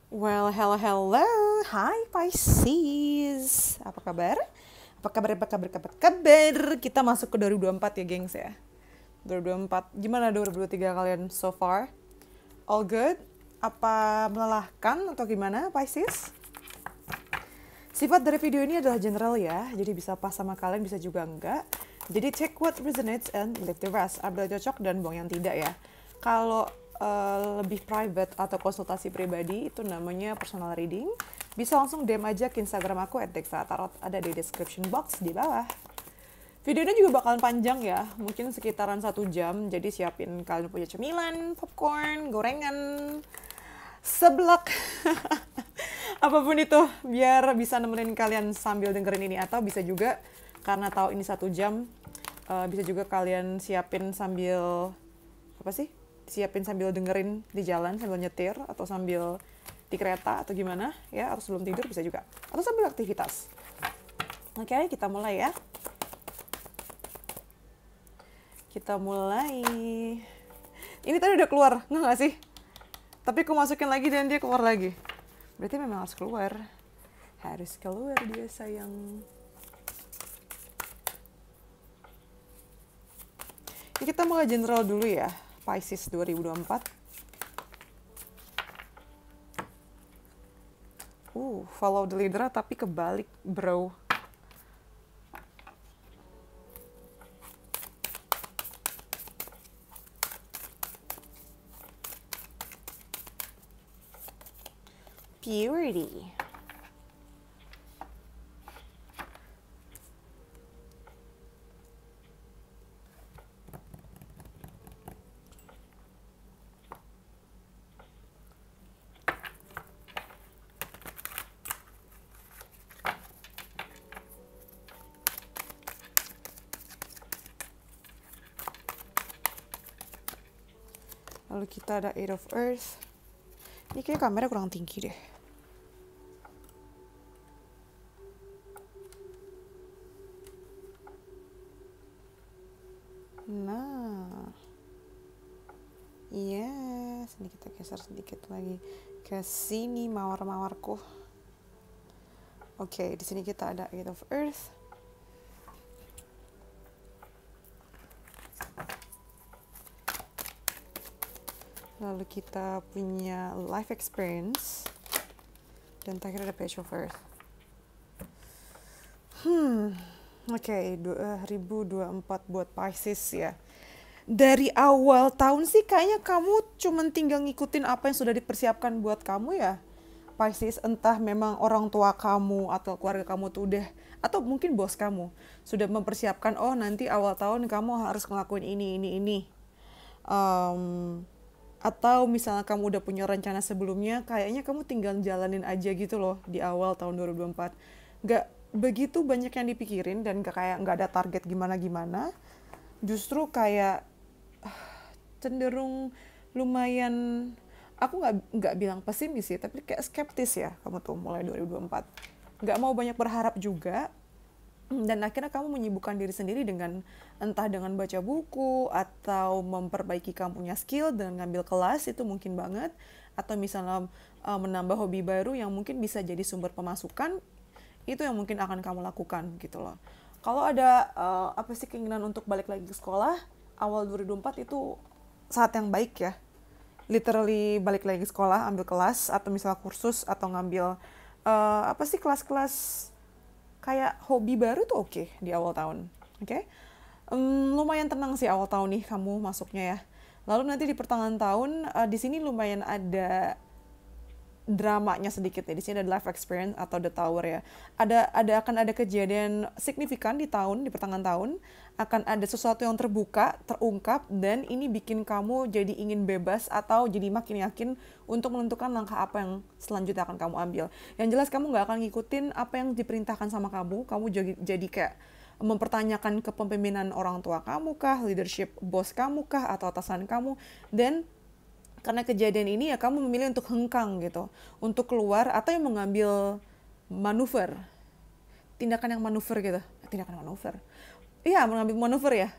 Well, hello, hello. Hai Pisces. Apa kabar? Apa kabar, apa kabar, apa kabar? Kita masuk ke 2024 ya, gengs ya. 2024. Gimana 2023 kalian so far? All good? Apa melelahkan atau gimana, Pisces? Sifat dari video ini adalah general ya, jadi bisa pas sama kalian, bisa juga enggak. Jadi take what resonates and leave the rest. Ambil cocok dan buang yang tidak ya. Kalau lebih private atau konsultasi pribadi itu namanya personal reading, bisa langsung DM aja ke Instagram aku @dexatarot, ada di description box di bawah. Videonya juga bakalan panjang ya, mungkin sekitaran 1 jam, jadi siapin kalian punya cemilan, popcorn, gorengan, seblak, apapun itu, biar bisa nemenin kalian sambil dengerin ini. Atau bisa juga, karena tahu ini 1 jam, bisa juga kalian siapin sambil, siapin sambil dengerin di jalan, sambil nyetir, atau sambil di kereta, atau gimana, ya, atau sebelum tidur bisa juga. Atau sambil aktivitas. Oke, kita mulai ya. Kita mulai. Ini tadi udah keluar, nggak sih? Tapi aku masukin lagi dan dia keluar lagi. Berarti memang harus keluar. Harus keluar dia, sayang. Ini kita mulai general dulu ya. Pisces 2024. Follow the leader tapi kebalik, bro. Purity. Lalu kita ada Eight of Earth. Ini kayak kamera kurang tinggi deh. Nah. Yes, ini kita geser sedikit lagi ke sini mawar-mawarku. Oke, di sini kita ada Eight of Earth. Lalu kita punya life experience. Dan terakhir ada Page of Earth. Oke, 2024 buat Pisces ya. Dari awal tahun sih kayaknya kamu cuman tinggal ngikutin apa yang sudah dipersiapkan buat kamu ya, Pisces. Entah memang orang tua kamu atau keluarga kamu tuh udah, atau mungkin bos kamu sudah mempersiapkan, oh nanti awal tahun kamu harus ngelakuin ini. Atau misalnya kamu udah punya rencana sebelumnya, kayaknya kamu tinggal jalanin aja gitu loh di awal tahun 2024. Gak begitu banyak yang dipikirin dan gak ada target gimana-gimana. Justru kayak cenderung lumayan, aku nggak bilang pesimis sih, tapi kayak skeptis ya kamu tuh mulai 2024. Nggak mau banyak berharap juga, dan akhirnya kamu menyibukkan diri sendiri dengan entah dengan baca buku atau memperbaiki kamu punya skill dengan ngambil kelas, itu mungkin banget. Atau misalnya menambah hobi baru yang mungkin bisa jadi sumber pemasukan, itu yang mungkin akan kamu lakukan gitu loh. Kalau ada keinginan untuk balik lagi ke sekolah, awal 2024 itu saat yang baik ya. Literally balik lagi ke sekolah, ambil kelas, atau misalnya kursus, atau ngambil kelas-kelas kayak hobi baru tuh oke di awal tahun. Oke? Lumayan tenang sih awal tahun nih kamu masuknya ya. Lalu nanti di pertengahan tahun, di sini lumayan ada dramanya sedikit ya. Di sini ada life experience atau the tower ya. Akan ada kejadian signifikan di pertengahan tahun, akan ada sesuatu yang terungkap, dan ini bikin kamu jadi ingin bebas atau jadi makin yakin untuk menentukan langkah apa yang selanjutnya akan kamu ambil. Yang jelas kamu nggak akan ngikutin apa yang diperintahkan sama kamu jadi kayak mempertanyakan kepemimpinan orang tua kamu kah, leadership bos kamu kah, atau atasan kamu. Dan karena kejadian ini ya kamu memilih untuk hengkang gitu, untuk keluar atau yang mengambil manuver, tindakan manuver. Iya, mengambil manuver ya.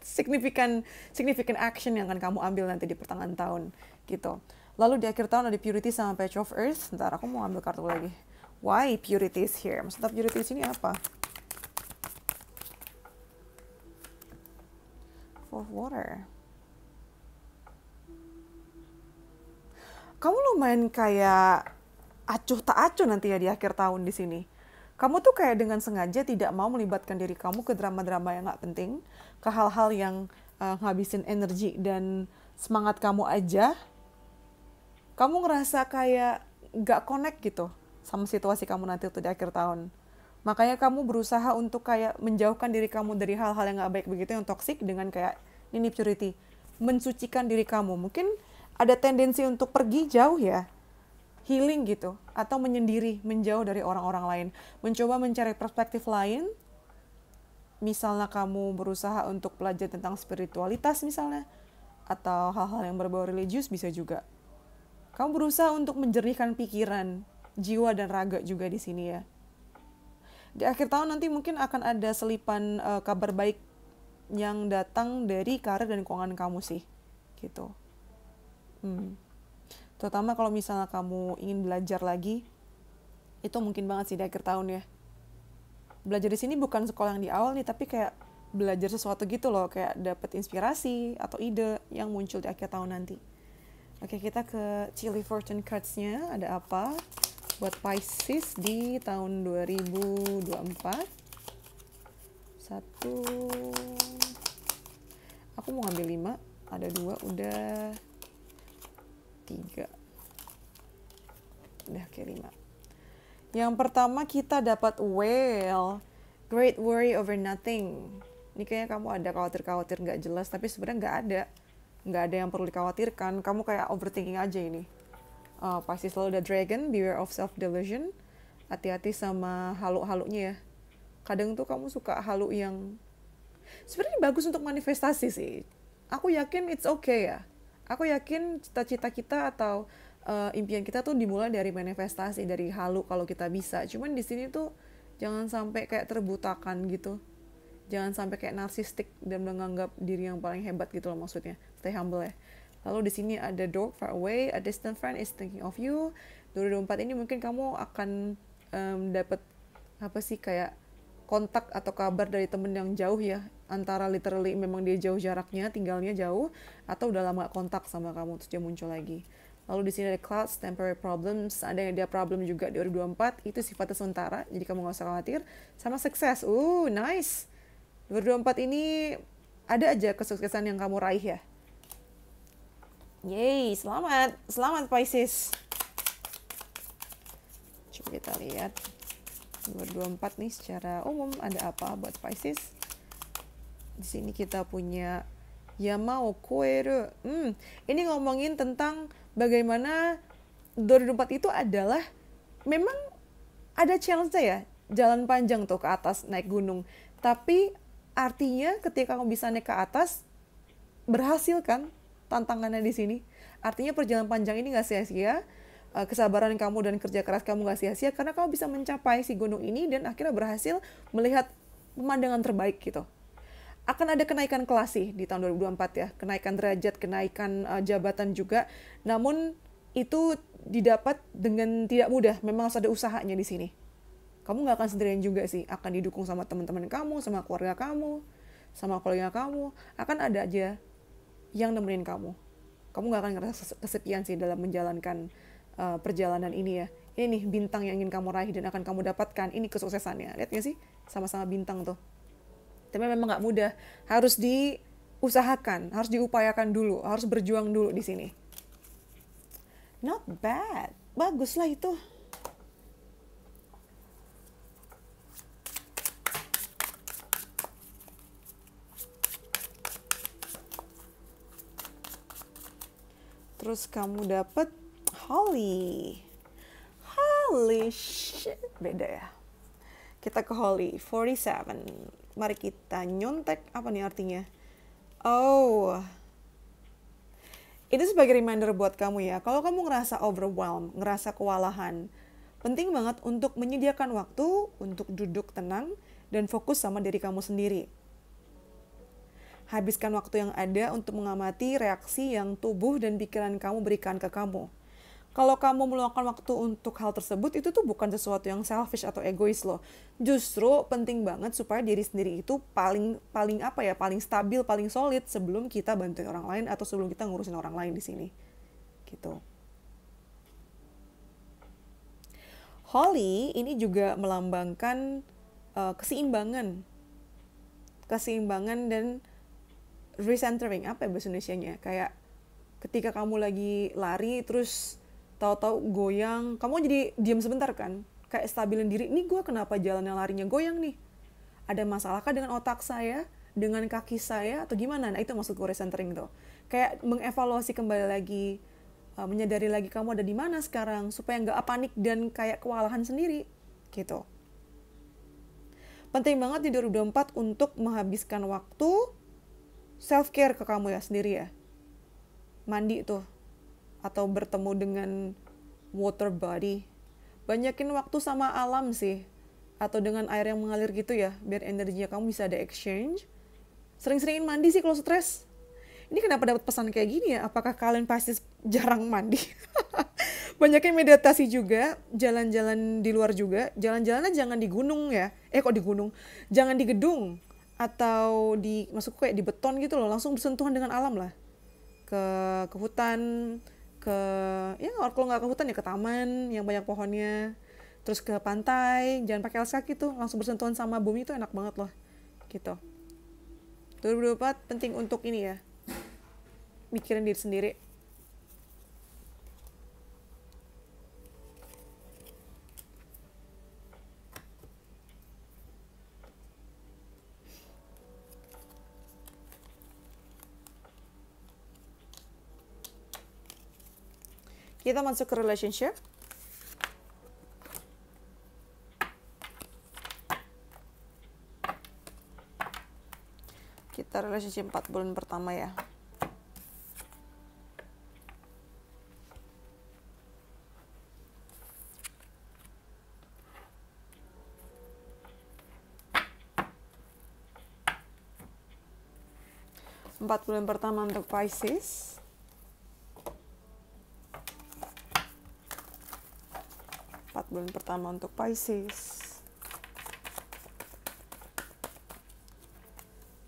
significant action yang akan kamu ambil nanti di pertengahan tahun gitu. Lalu di akhir tahun ada Purity sama Page of Earth. Ntar aku mau ambil kartu lagi. Why Purity is here? Maksudnya Purity di sini apa? Four of Water. Kamu lumayan kayak acuh tak acuh nanti ya di akhir tahun di sini. Kamu tuh kayak dengan sengaja tidak mau melibatkan diri kamu ke drama-drama yang nggak penting, ke hal-hal yang ngabisin energi dan semangat kamu aja. Kamu ngerasa kayak nggak connect gitu sama situasi kamu nanti tuh di akhir tahun. Makanya kamu berusaha untuk kayak menjauhkan diri kamu dari hal-hal yang nggak baik begitu, yang toksik, dengan kayak ini Purity, mensucikan diri kamu. Mungkin ada tendensi untuk pergi jauh ya, healing gitu, atau menyendiri, menjauh dari orang-orang lain, mencoba mencari perspektif lain. Misalnya kamu berusaha untuk belajar tentang spiritualitas misalnya, atau hal-hal yang berbau religius bisa juga. Kamu berusaha untuk menjernihkan pikiran, jiwa dan raga juga di sini ya. Di akhir tahun nanti mungkin akan ada selipan kabar baik yang datang dari karir dan keuangan kamu sih, gitu. Terutama kalau misalnya kamu ingin belajar lagi, itu mungkin banget sih di akhir tahun ya. Belajar di sini bukan sekolah yang di awal nih, tapi kayak belajar sesuatu gitu loh, kayak dapet inspirasi atau ide yang muncul di akhir tahun nanti. Oke, kita ke Chilly Fortune Cards-nya, ada apa buat Pisces di tahun 2024. Satu, aku mau ngambil 5, ada 2, udah 3. Udah kayak 5. Yang pertama kita dapat Whale, Great Worry Over Nothing. Ini kayaknya kamu ada khawatir-khawatir nggak jelas, tapi sebenarnya nggak ada yang perlu dikhawatirkan. Kamu kayak overthinking aja ini. Pasti selalu ada Dragon, Beware of Self-Delusion. Hati-hati sama halu-halunya ya. Kadang tuh kamu suka halu yang sebenarnya bagus untuk manifestasi sih. Aku yakin it's okay ya. Aku yakin cita-cita kita atau impian kita tuh dimulai dari manifestasi, dari halu kalau kita bisa. Cuman di sini tuh jangan sampai kayak terbutakan gitu. Jangan sampai kayak narsistik dan menganggap diri yang paling hebat gitu loh maksudnya. Stay humble ya. Lalu di sini ada Dog Far Away, A Distant Friend Is Thinking of You. 2024 ini mungkin kamu akan dapat apa sih kayak kontak atau kabar dari temen yang jauh ya. Antara literally memang dia jauh jaraknya, tinggalnya jauh, atau udah lama gak kontak sama kamu terus dia muncul lagi. Lalu di sini ada Clouds, Temporary Problems, ada yang dia problem juga di 2024, itu sifatnya sementara, jadi kamu gak usah khawatir. Sama sukses, nice. 2024 ini ada aja kesuksesan yang kamu raih ya. Yeay, selamat Pisces. Coba kita lihat 2024 nih secara umum ada apa buat Pisces. Di sini kita punya Yamao Koeru. Ini ngomongin tentang bagaimana 2024 itu adalah memang ada challenge-nya ya, jalan panjang tuh ke atas naik gunung. Tapi artinya ketika kamu bisa naik ke atas, berhasil kan tantangannya di sini. Artinya perjalanan panjang ini gak sia-sia, kesabaran kamu dan kerja keras kamu gak sia-sia karena kamu bisa mencapai si gunung ini dan akhirnya berhasil melihat pemandangan terbaik gitu. Akan ada kenaikan kelas sih di tahun 2024 ya, kenaikan derajat, kenaikan jabatan juga. Namun itu didapat dengan tidak mudah, memang harus ada usahanya di sini. Kamu gak akan sendirian juga sih, akan didukung sama teman-teman kamu, sama keluarga kamu, sama kolega kamu. Akan ada aja yang nemenin kamu. Kamu gak akan ngerasa kesepian sih dalam menjalankan perjalanan ini ya. Ini nih bintang yang ingin kamu raih dan akan kamu dapatkan. Ini kesuksesannya. Lihat gak sih? Sama-sama bintang tuh. Tapi memang gak mudah. Harus diusahakan, harus diupayakan dulu, harus berjuang dulu di sini. Not bad. Bagus lah itu. Terus kamu dapat Holly. Holy shit. Beda ya. Kita ke Holly. 47. Mari kita nyontek. Apa nih artinya? Itu sebagai reminder buat kamu ya. Kalau kamu ngerasa overwhelmed, ngerasa kewalahan, penting banget untuk menyediakan waktu untuk duduk tenang dan fokus sama diri kamu sendiri. Habiskan waktu yang ada untuk mengamati reaksi yang tubuh dan pikiran kamu berikan ke kamu. Kalau kamu meluangkan waktu untuk hal tersebut, itu tuh bukan sesuatu yang selfish atau egois loh. Justru penting banget supaya diri sendiri itu paling stabil, paling solid sebelum kita bantuin orang lain atau sebelum kita ngurusin orang lain di sini. Gitu. Holly ini juga melambangkan keseimbangan dan recentering, apa ya bahasa Indonesianya, kayak ketika kamu lagi lari terus tahu-tahu goyang, kamu jadi diam sebentar kan, kayak stabilin diri, nih gue kenapa jalannya larinya goyang nih, ada masalahkah dengan otak saya, dengan kaki saya, atau gimana? Nah itu maksud gue recentering tuh, kayak mengevaluasi kembali lagi, menyadari lagi kamu ada di mana sekarang, supaya nggak panik dan kayak kewalahan sendiri gitu. Penting banget di 2024 untuk menghabiskan waktu self care ke kamu ya sendiri ya. Mandi tuh, atau bertemu dengan water body. Banyakin waktu sama alam sih, atau dengan air yang mengalir gitu ya, biar energinya kamu bisa ada exchange. Sering-seringin mandi sih kalau stres. Ini kenapa dapat pesan kayak gini ya? Apakah kalian pasti jarang mandi? Banyakin meditasi juga, jalan-jalan di luar juga. Jalan-jalannya jangan di gunung ya. Kok di gunung? Jangan di gedung atau maksudku kayak di beton gitu loh. Langsung bersentuhan dengan alam lah. Ke hutan, kalau nggak ke hutan ya ke taman yang banyak pohonnya. Terus ke pantai, jangan pakai alas kaki tuh, langsung bersentuhan sama bumi itu enak banget loh. Gitu. 2024 penting untuk ini ya. Mikirin diri sendiri. Kita masuk ke relationship. Kita relationship 4 bulan pertama ya. Empat bulan pertama untuk Pisces. Bulan pertama untuk Pisces.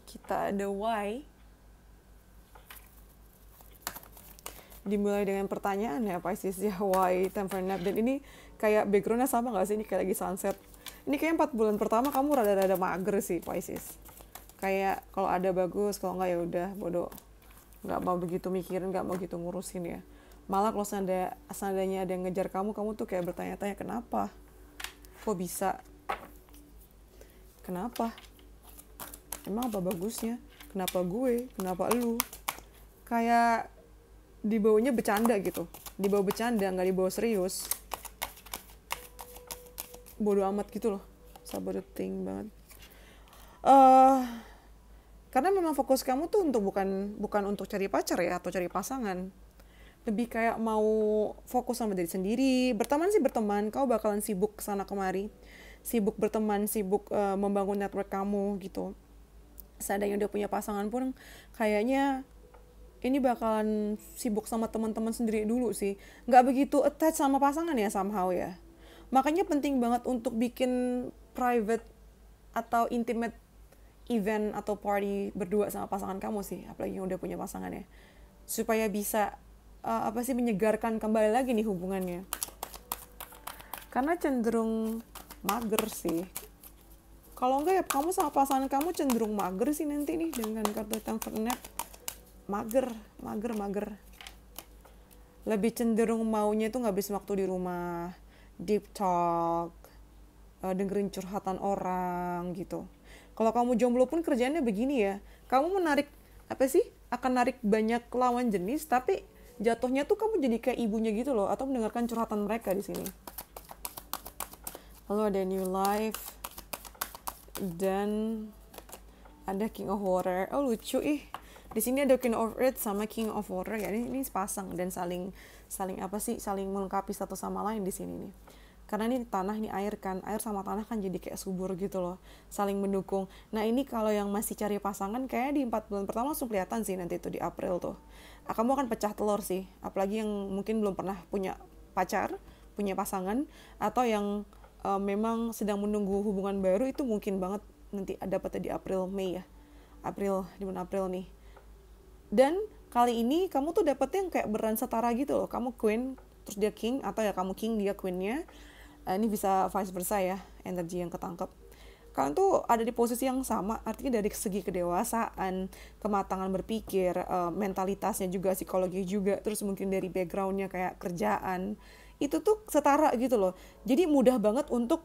Kita ada why. Dimulai dengan pertanyaan ya Pisces ya, why time for nap. Dan ini kayak backgroundnya sama gak sih? Ini kayak lagi sunset. Ini kayak 4 bulan pertama kamu rada-rada mager sih Pisces. Kayak kalau ada bagus, kalau enggak ya udah bodoh. Nggak mau begitu mikirin, nggak mau gitu ngurusin ya. Malah kalau seandainya ada yang ngejar kamu tuh kayak bertanya-tanya kenapa? Kok bisa? Kenapa? Emang apa bagusnya? Kenapa gue? Kenapa elu? Kayak dibawanya bercanda gitu. Dibawa bercanda, nggak dibawa serius. Bodoh amat gitu loh. Saboting banget. Karena memang fokus kamu tuh bukan untuk cari pacar ya, atau cari pasangan. Lebih kayak mau fokus sama diri sendiri. Berteman sih berteman, kau bakalan sibuk kesana kemari, sibuk berteman, sibuk membangun network kamu gitu. Seandainya udah punya pasangan pun kayaknya ini bakalan sibuk sama teman-teman sendiri dulu sih, nggak begitu attach sama pasangan ya somehow ya. Makanya penting banget untuk bikin private atau intimate event atau party berdua sama pasangan kamu sih, apalagi yang udah punya pasangan ya, supaya bisa menyegarkan kembali lagi nih hubungannya. Karena cenderung mager sih. Kalau enggak ya kamu sama pasangan kamu cenderung mager sih nanti nih dengan kartu time for nap. Mager. Lebih cenderung maunya tuh ngabisin waktu di rumah, deep talk, dengerin curhatan orang gitu. Kalau kamu jomblo pun kerjaannya begini ya. Kamu akan narik banyak lawan jenis, tapi jatuhnya tuh kamu jadi kayak ibunya gitu loh, atau mendengarkan curhatan mereka di sini. Lalu ada New Life dan ada King of Water. Oh lucu Di sini ada Queen of Earth sama King of Water ya. Ini sepasang dan saling melengkapi satu sama lain di sini nih. karena ini tanah, ini air kan, air sama tanah kan jadi kayak subur gitu loh, saling mendukung. Nah ini kalau yang masih cari pasangan kayak di 4 bulan pertama langsung kelihatan sih nanti itu di April tuh. Kamu akan pecah telur sih, apalagi yang mungkin belum pernah punya pacar, punya pasangan, atau yang memang sedang menunggu hubungan baru, itu mungkin banget nanti dapatnya di April, Mei ya. April, di bulan April nih. Dan kali ini kamu tuh dapetnya yang kayak beran setara gitu loh. Kamu queen, terus dia king, atau ya kamu king, dia queennya. Ini bisa vice versa ya, energi yang ketangkep. Kalian tuh ada di posisi yang sama, artinya dari segi kedewasaan, kematangan berpikir, mentalitasnya juga, psikologi juga, terus mungkin dari backgroundnya kayak kerjaan, itu tuh setara gitu loh. Jadi mudah banget untuk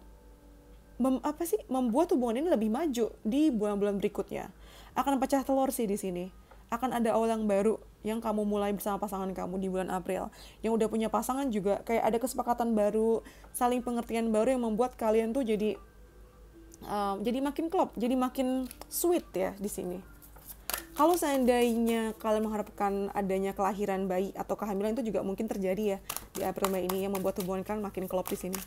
membuat hubungan ini lebih maju di bulan-bulan berikutnya. Akan pecah telur sih di sini. Akan ada awal yang baru yang kamu mulai bersama pasangan kamu di bulan April. Yang udah punya pasangan juga kayak ada kesepakatan baru, saling pengertian baru yang membuat kalian tuh jadi makin klop, jadi makin sweet ya di sini. Kalau seandainya kalian mengharapkan adanya kelahiran bayi atau kehamilan, itu juga mungkin terjadi ya di April Mei ini, yang membuat hubungan kalian makin klop di sini.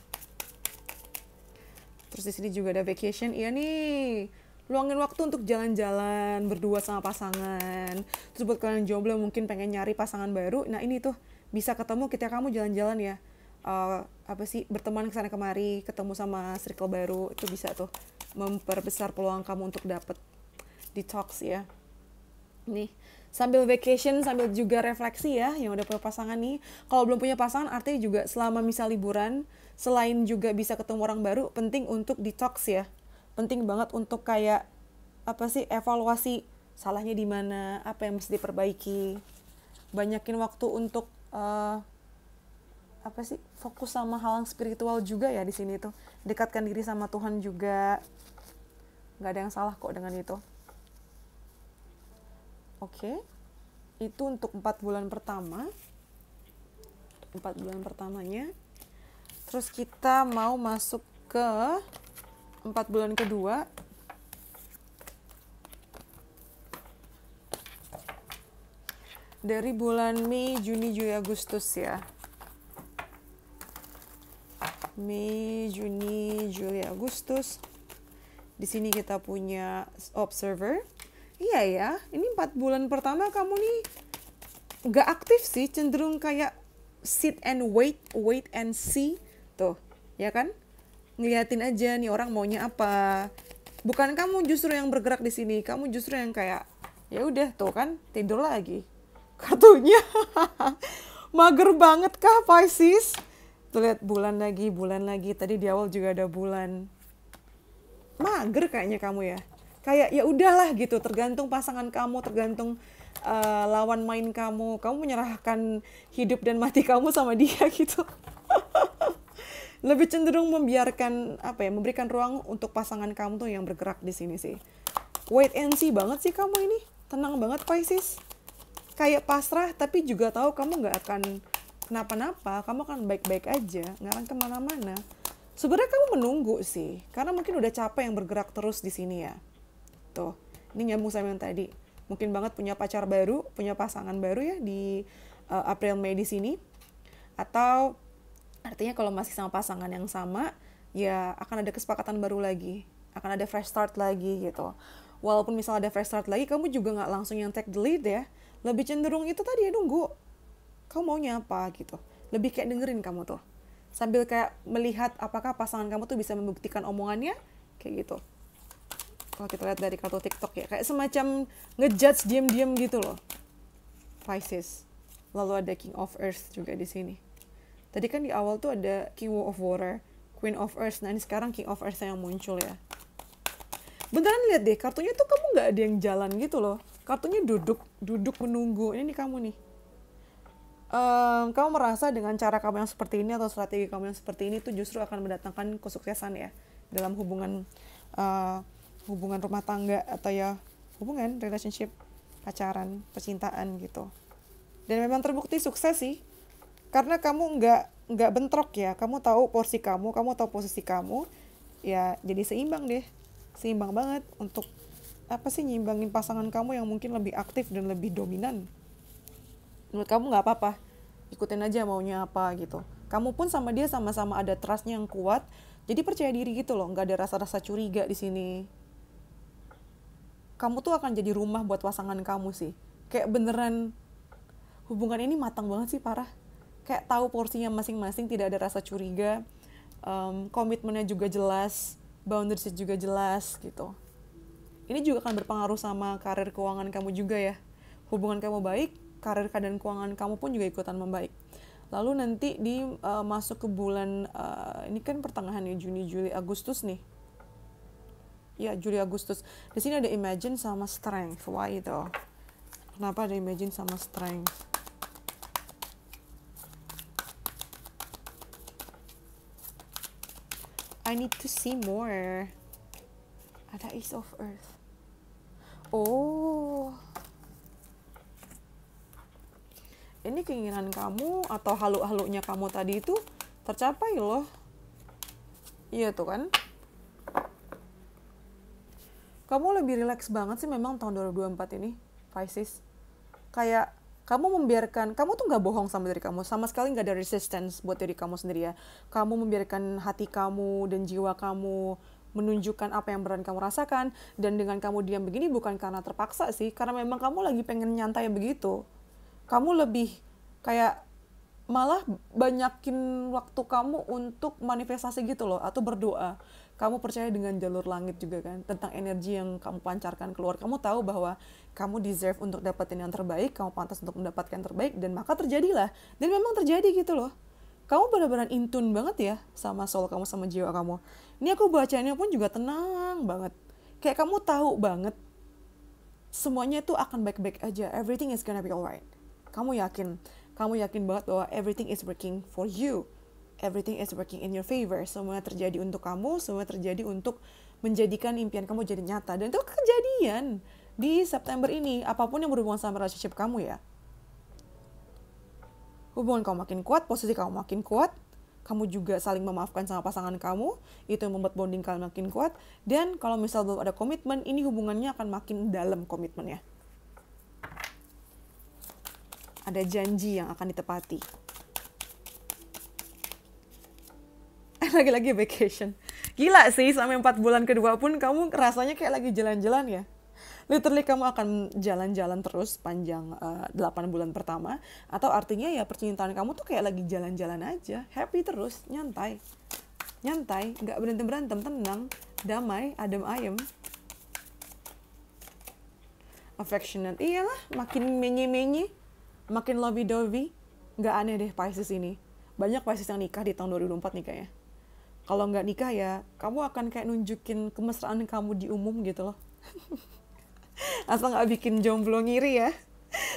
Terus di sini juga ada vacation. Iya nih, luangin waktu untuk jalan-jalan berdua sama pasangan. Terus buat kalian jomblo mungkin pengen nyari pasangan baru, nah ini tuh bisa ketemu ketika kamu jalan-jalan ya. Berteman kesana kemari, ketemu sama circle baru, itu bisa tuh memperbesar peluang kamu untuk dapet detox ya. Nih, sambil vacation, sambil juga refleksi ya, yang udah punya pasangan nih. Kalau belum punya pasangan, artinya juga selama misal liburan, selain juga bisa ketemu orang baru, penting untuk detox ya. Penting banget untuk kayak evaluasi salahnya di mana, apa yang mesti diperbaiki. Banyakin waktu untuk fokus sama hal yang spiritual juga ya di sini tuh. Dekatkan diri sama Tuhan juga. Nggak ada yang salah kok dengan itu. Oke, itu untuk 4 bulan pertama. 4 bulan pertamanya. Terus kita mau masuk ke 4 bulan kedua. Dari bulan Mei, Juni, Juli, Agustus ya. Mei, Juni, Juli, Agustus. Di sini kita punya observer. Iya ya, ini 4 bulan pertama kamu nih gak aktif sih, cenderung kayak sit and wait and see. Tuh, ya kan? Ngeliatin aja nih orang maunya apa. Bukan kamu justru yang bergerak di sini, kamu justru yang kayak ya udah tuh kan, tidur lagi. Kartunya mager banget kah Pisces? Tuh lihat bulan lagi. Tadi di awal juga ada bulan. Mager kayaknya kamu ya. Kayak ya udahlah gitu, tergantung pasangan kamu, tergantung lawan main kamu menyerahkan hidup dan mati kamu sama dia gitu. Lebih cenderung membiarkan memberikan ruang untuk pasangan kamu tuh yang bergerak di sini sih. Wait and see banget sih kamu ini, tenang banget Pisces. Kayak pasrah tapi juga tahu kamu nggak akan kenapa-napa, kamu akan baik-baik aja, nggak akan kemana-mana. Sebenarnya kamu menunggu sih, karena mungkin udah capek yang bergerak terus di sini ya. Tuh, ini nyambung sama yang tadi. Mungkin banget punya pacar baru, punya pasangan baru ya di April Mei di sini. Atau artinya kalau masih sama pasangan yang sama, ya akan ada kesepakatan baru lagi. Akan ada fresh start lagi gitu. Walaupun misalnya ada fresh start lagi, kamu juga nggak langsung yang take the lead ya. Lebih cenderung itu tadi ya, nunggu. Kamu maunya apa gitu. Lebih kayak dengerin kamu tuh. Sambil kayak melihat apakah pasangan kamu tuh bisa membuktikan omongannya. Kayak gitu. Kalau kita lihat dari kartu TikTok ya, kayak semacam ngejudge diam-diam gitu loh. Pisces. Lalu ada King of Earth juga di sini. Tadi kan di awal tuh ada King of Water, Queen of Earth. Nah ini sekarang King of Earth yang muncul ya. Beneran lihat deh, kartunya tuh kamu nggak ada yang jalan gitu loh. Kartunya duduk menunggu. Ini kamu nih. Kamu merasa dengan cara kamu yang seperti ini atau strategi kamu yang seperti ini tuh justru akan mendatangkan kesuksesan ya dalam hubungan rumah tangga atau ya hubungan relationship, pacaran, percintaan gitu. Dan memang terbukti sukses sih, karena kamu nggak bentrok ya. Kamu tahu porsi kamu tahu posisi kamu, ya jadi seimbang deh, seimbang banget untuk nyimbangin pasangan kamu yang mungkin lebih aktif dan lebih dominan. Menurut kamu nggak apa-apa, ikutin aja maunya apa gitu. Kamu pun sama dia sama-sama ada trustnya yang kuat. Jadi percaya diri gitu loh, nggak ada rasa-rasa curiga di sini. Kamu tuh akan jadi rumah buat pasangan kamu sih. Kayak beneran hubungan ini matang banget sih, parah. Kayak tahu porsinya masing-masing, tidak ada rasa curiga. Komitmennya juga jelas, boundaries juga jelas gitu. Ini juga akan berpengaruh sama karir keuangan kamu juga ya. Hubungan kamu baik, karir dan keuangan kamu pun juga ikutan membaik. Lalu nanti masuk ke bulan, ini kan pertengahan ya, Juni, Juli, Agustus nih. Ya, Juli, Agustus. Di sini ada Imagine sama Strength. Why itu? Kenapa ada Imagine sama Strength? I need to see more. Ada Ace of Earth. Oh. Ini keinginan kamu atau halu-halunya kamu tadi itu tercapai loh. Iya tuh kan. Kamu lebih rileks banget sih memang tahun 2024 ini, Pisces. Kayak kamu membiarkan, kamu tuh nggak bohong sama diri kamu, sama sekali nggak ada resistance buat diri kamu sendiri ya. Kamu membiarkan hati kamu dan jiwa kamu menunjukkan apa yang benar kamu rasakan, dan dengan kamu diam begini bukan karena terpaksa sih, karena memang kamu lagi pengen nyantai begitu. Kamu lebih kayak malah banyakin waktu kamu untuk manifestasi gitu loh, atau berdoa. Kamu percaya dengan jalur langit juga kan, tentang energi yang kamu pancarkan keluar. Kamu tahu bahwa kamu deserve untuk dapetin yang terbaik, kamu pantas untuk mendapatkan yang terbaik, dan maka terjadilah. Dan memang terjadi gitu loh. Kamu benar-benar in tune banget ya sama soul kamu, sama jiwa kamu. Ini aku bacanya pun juga tenang banget. Kayak kamu tahu banget semuanya itu akan baik-baik aja. Everything is gonna be alright. Kamu yakin banget bahwa everything is working for you. Everything is working in your favor. Semua terjadi untuk kamu, semua terjadi untuk menjadikan impian kamu jadi nyata. Dan itu kejadian di September ini, apapun yang berhubungan sama relationship kamu ya. Hubungan kamu makin kuat, posisi kamu makin kuat, kamu juga saling memaafkan sama pasangan kamu, itu yang membuat bonding kalian makin kuat. Dan kalau misal belum ada komitmen, ini hubungannya akan makin dalam komitmennya. Ada janji yang akan ditepati. Lagi-lagi vacation. Gila sih, sampai 4 bulan kedua pun kamu rasanya kayak lagi jalan-jalan ya. Literally kamu akan jalan-jalan terus panjang 8 bulan pertama. Atau artinya ya percintaan kamu tuh kayak lagi jalan-jalan aja. Happy terus, nyantai. Nyantai, gak berantem-berantem, tenang, damai, adem ayem. Affectionate, iyalah, makin menye-menye, makin lovey-dovey. Gak aneh deh Pisces ini. Banyak Pisces yang nikah di tahun 2024 nih kayaknya. Kalau nggak nikah ya, kamu akan kayak nunjukin kemesraan kamu di umum gitu loh. Asal nggak bikin jomblo ngiri ya.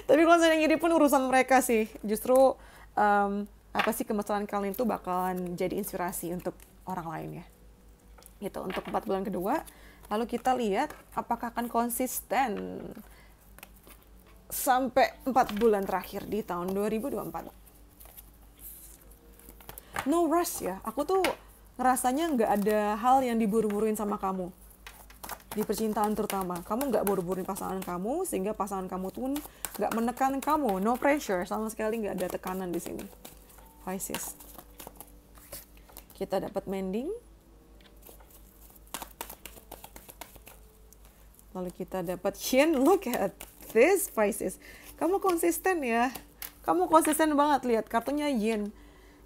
Tapi kalau misalnya ngiri pun urusan mereka sih. Justru apa sih, kemesraan kalian itu bakalan jadi inspirasi untuk orang lain ya. Gitu, untuk 4 bulan kedua. Lalu kita lihat apakah akan konsisten sampai 4 bulan terakhir di tahun 2024. No rush ya. Aku tuh ngerasanya nggak ada hal yang diburu-buruin sama kamu. Di percintaan terutama. Kamu nggak buru-buruin pasangan kamu, sehingga pasangan kamu pun nggak menekan kamu. No pressure, sama sekali nggak ada tekanan di sini. Pisces. Kita dapat mending. Lalu kita dapat Yin. Look at this, Pisces. Kamu konsisten ya. Kamu konsisten banget, lihat kartunya Yin.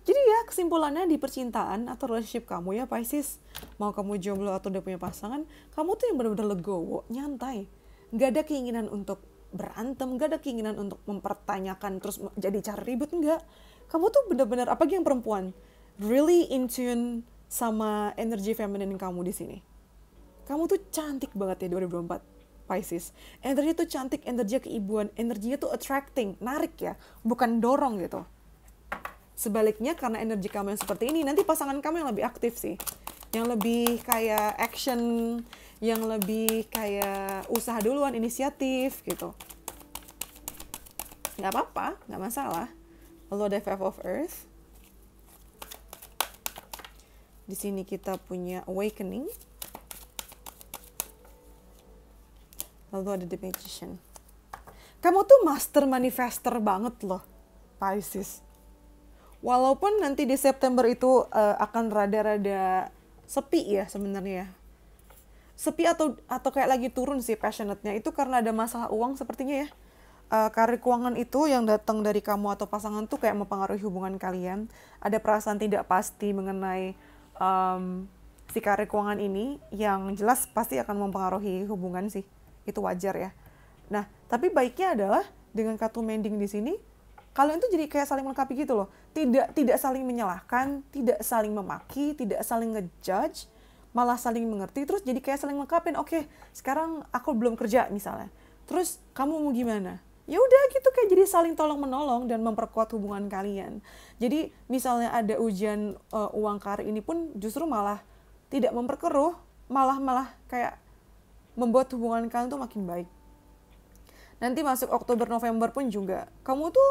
Jadi ya kesimpulannya di percintaan atau relationship kamu ya Pisces, mau kamu jomblo atau udah punya pasangan, kamu tuh yang benar-benar legowo, nyantai. Gak ada keinginan untuk berantem, gak ada keinginan untuk mempertanyakan terus jadi cari ribut, enggak. Kamu tuh benar-benar, apalagi yang perempuan, really in tune sama energi feminin kamu di sini. Kamu tuh cantik banget ya 2024 Pisces. Energinya tuh cantik, energinya keibuan, energinya tuh attracting, narik ya, bukan dorong gitu. Sebaliknya karena energi kamu yang seperti ini, nanti pasangan kamu yang lebih aktif sih. Yang lebih kayak action, yang lebih kayak usaha duluan, inisiatif gitu. Nggak apa-apa, nggak masalah. Lalu ada Five of Earth. Di sini kita punya Awakening. Lalu ada The Magician. Kamu tuh master manifester banget loh, Pisces. Walaupun nanti di September itu akan rada-rada sepi ya sebenarnya. Sepi atau kayak lagi turun sih passionate-nya itu karena ada masalah uang sepertinya ya. Karir keuangan itu yang datang dari kamu atau pasangan tuh kayak mempengaruhi hubungan kalian. Ada perasaan tidak pasti mengenai si karir keuangan ini yang jelas pasti akan mempengaruhi hubungan sih. Itu wajar ya. Nah, tapi baiknya adalah dengan kartu mending di sini kalian tuh jadi kayak saling melengkapi gitu loh. Tidak saling menyalahkan, tidak saling memaki, tidak saling ngejudge, malah saling mengerti. Terus jadi kayak saling melengkapin. Oke, sekarang aku belum kerja misalnya. Terus kamu mau gimana? Ya udah gitu kayak jadi saling tolong menolong dan memperkuat hubungan kalian. Jadi misalnya ada ujian uang karir ini pun justru malah tidak memperkeruh, malah kayak membuat hubungan kalian tuh makin baik. Nanti masuk Oktober November pun juga kamu tuh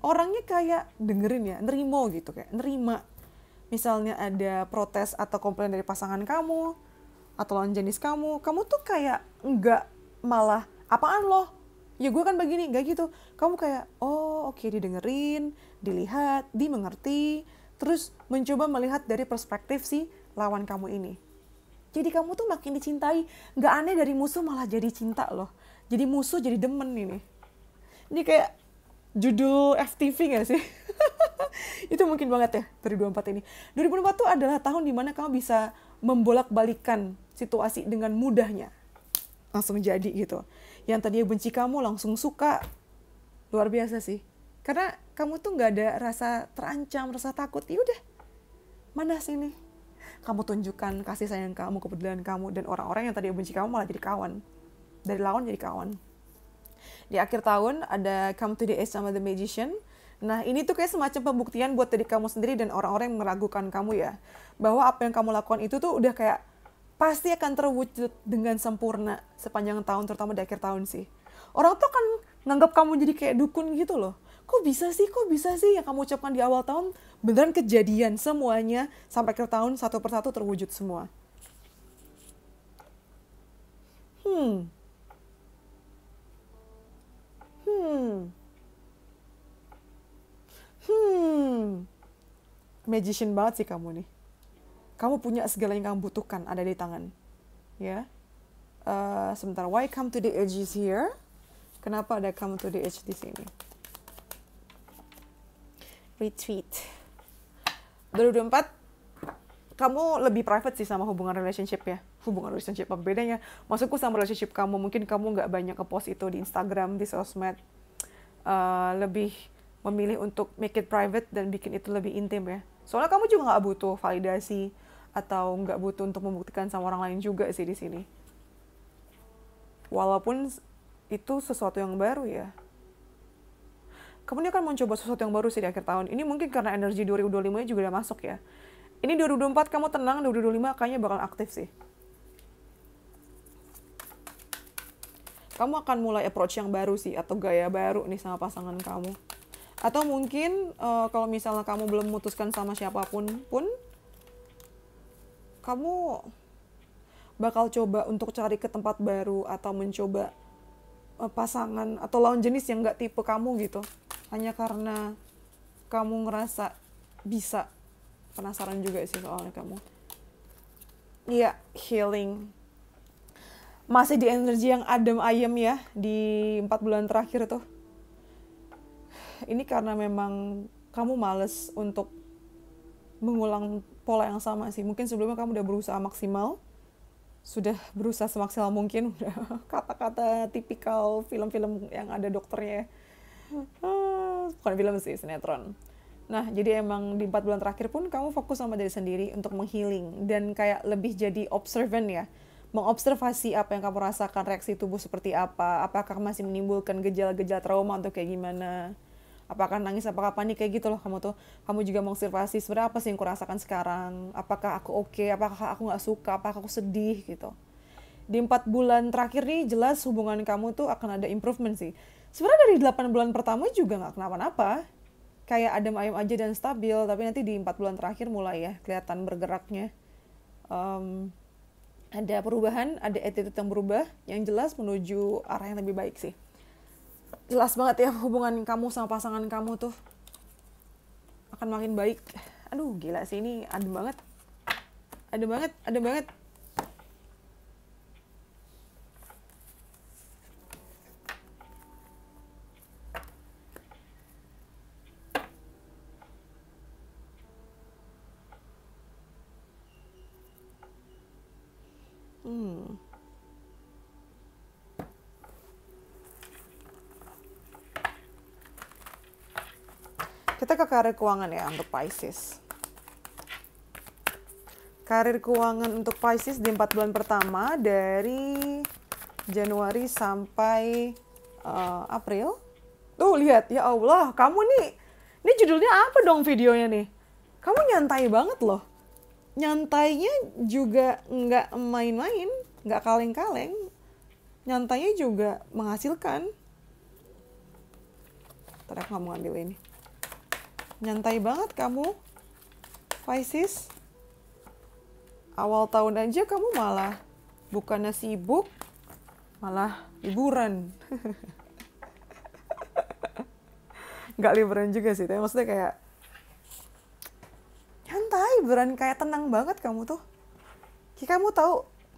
orangnya kayak dengerin ya, nerimo gitu, kayak nerima. Misalnya ada protes atau komplain dari pasangan kamu atau lawan jenis kamu tuh kayak enggak malah apaan loh, ya gue kan begini, enggak gitu. Kamu kayak oh oke, didengerin, dilihat, dimengerti, terus mencoba melihat dari perspektif si lawan kamu ini. Jadi kamu tuh makin dicintai, nggak aneh dari musuh malah jadi cinta loh. Jadi musuh jadi demen ini. Ini kayak judul FTV gak sih? Itu mungkin banget ya dari 24 ini. 2024 tuh adalah tahun dimana kamu bisa membolak-balikan situasi dengan mudahnya. Langsung jadi gitu. Yang tadinya benci kamu langsung suka. Luar biasa sih. Karena kamu tuh gak ada rasa terancam, rasa takut. Yaudah, mana sini? Kamu tunjukkan kasih sayang kamu, kepedulian kamu. Dan orang-orang yang tadinya benci kamu malah jadi kawan. Dari lawan jadi kawan. Di akhir tahun ada Come to the Edge sama The Magician. Nah ini tuh kayak semacam pembuktian buat diri kamu sendiri dan orang-orang yang meragukan kamu ya. Bahwa apa yang kamu lakukan itu tuh udah kayak pasti akan terwujud dengan sempurna sepanjang tahun, terutama di akhir tahun sih. Orang tuh kan nganggap kamu jadi kayak dukun gitu loh. Kok bisa sih yang kamu ucapkan di awal tahun beneran kejadian semuanya sampai akhir tahun satu persatu terwujud semua. Magician banget sih kamu nih. Kamu punya segala yang kamu butuhkan ada di tangan. Ya. Sebentar, why come to the edge is here? Kenapa ada come to the edge di sini? Retweet. 2024 kamu lebih private sih sama hubungan relationship ya. Hubungan relationship apa bedanya? Maksudku sama relationship kamu, mungkin kamu nggak banyak nge-post itu di Instagram, di sosmed. Lebih memilih untuk make it private dan bikin itu lebih intim ya. Soalnya kamu juga nggak butuh validasi atau nggak butuh untuk membuktikan sama orang lain juga sih di sini. Walaupun itu sesuatu yang baru ya. Kamu ini akan mencoba sesuatu yang baru sih di akhir tahun. Ini mungkin karena energi 2025 juga udah masuk ya. Ini 2024 kamu tenang, 2025 kayaknya bakal aktif sih. Kamu akan mulai approach yang baru sih, atau gaya baru nih sama pasangan kamu. Atau mungkin kalau misalnya kamu belum memutuskan sama siapapun pun, kamu bakal coba untuk cari ke tempat baru atau mencoba pasangan atau lawan jenis yang gak tipe kamu gitu. Hanya karena kamu ngerasa bisa. Penasaran juga sih soalnya kamu. Iya, healing. Masih di energi yang adem ayem ya di 4 bulan terakhir tuh. Ini karena memang kamu males untuk mengulang pola yang sama sih. Mungkin sebelumnya kamu udah berusaha maksimal. Sudah berusaha semaksimal mungkin. Kata-kata tipikal film-film yang ada dokternya. Bukan film sih, sinetron. Nah, jadi emang di 4 bulan terakhir pun kamu fokus sama diri sendiri untuk menghealing. Dan kayak lebih jadi observant ya. Mengobservasi apa yang kamu rasakan, reaksi tubuh seperti apa. Apakah masih menimbulkan gejala-gejala trauma atau kayak gimana. Apakah nangis, apakah panik, kayak gitu loh kamu juga mengobservasi sebenarnya apa sih yang aku rasakan sekarang. Apakah aku oke, apakah aku gak suka, apakah aku sedih gitu. Di 4 bulan terakhir nih jelas hubungan kamu tuh akan ada improvement sih. Sebenarnya dari 8 bulan pertama juga gak kenapa-napa. Kayak adem ayem aja dan stabil, tapi nanti di 4 bulan terakhir mulai ya kelihatan bergeraknya. Ada perubahan, ada attitude yang berubah, yang jelas menuju arah yang lebih baik sih. Jelas banget ya hubungan kamu sama pasangan kamu tuh akan akan makin baik. Aduh, gila sih ini adem banget. Adem banget, adem banget. Kita ke karir keuangan ya untuk Pisces. Karir keuangan untuk Pisces di 4 bulan pertama dari Januari sampai April. Tuh lihat, ya Allah, kamu nih, ini judulnya apa dong videonya nih? Kamu nyantai banget loh. Nyantainya juga nggak main-main, nggak kaleng-kaleng. Nyantainya juga menghasilkan. Ntar aku nggak mau ngambil ini. Nyantai banget kamu, Pisces. Awal tahun aja kamu malah bukannya sibuk, malah liburan. Nggak liburan juga sih, tapi maksudnya kayak nyantai, beneran kayak tenang banget kamu tuh. Kayak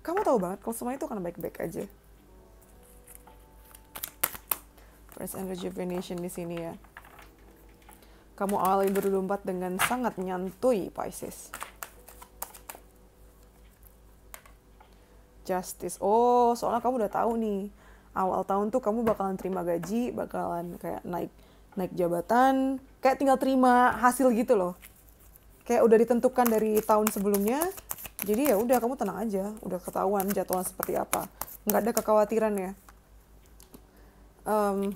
kamu tahu banget kalau semuanya itu akan baik-baik aja. Rest and rejuvenation di sini ya. Kamu awali 2024 dengan sangat nyantui, Pisces. Justice. Oh, soalnya kamu udah tahu nih. Awal tahun tuh kamu bakalan terima gaji, bakalan kayak naik jabatan, kayak tinggal terima hasil gitu loh. Kayak udah ditentukan dari tahun sebelumnya. Jadi ya udah kamu tenang aja, udah ketahuan jadwalnya seperti apa. Nggak ada kekhawatiran ya.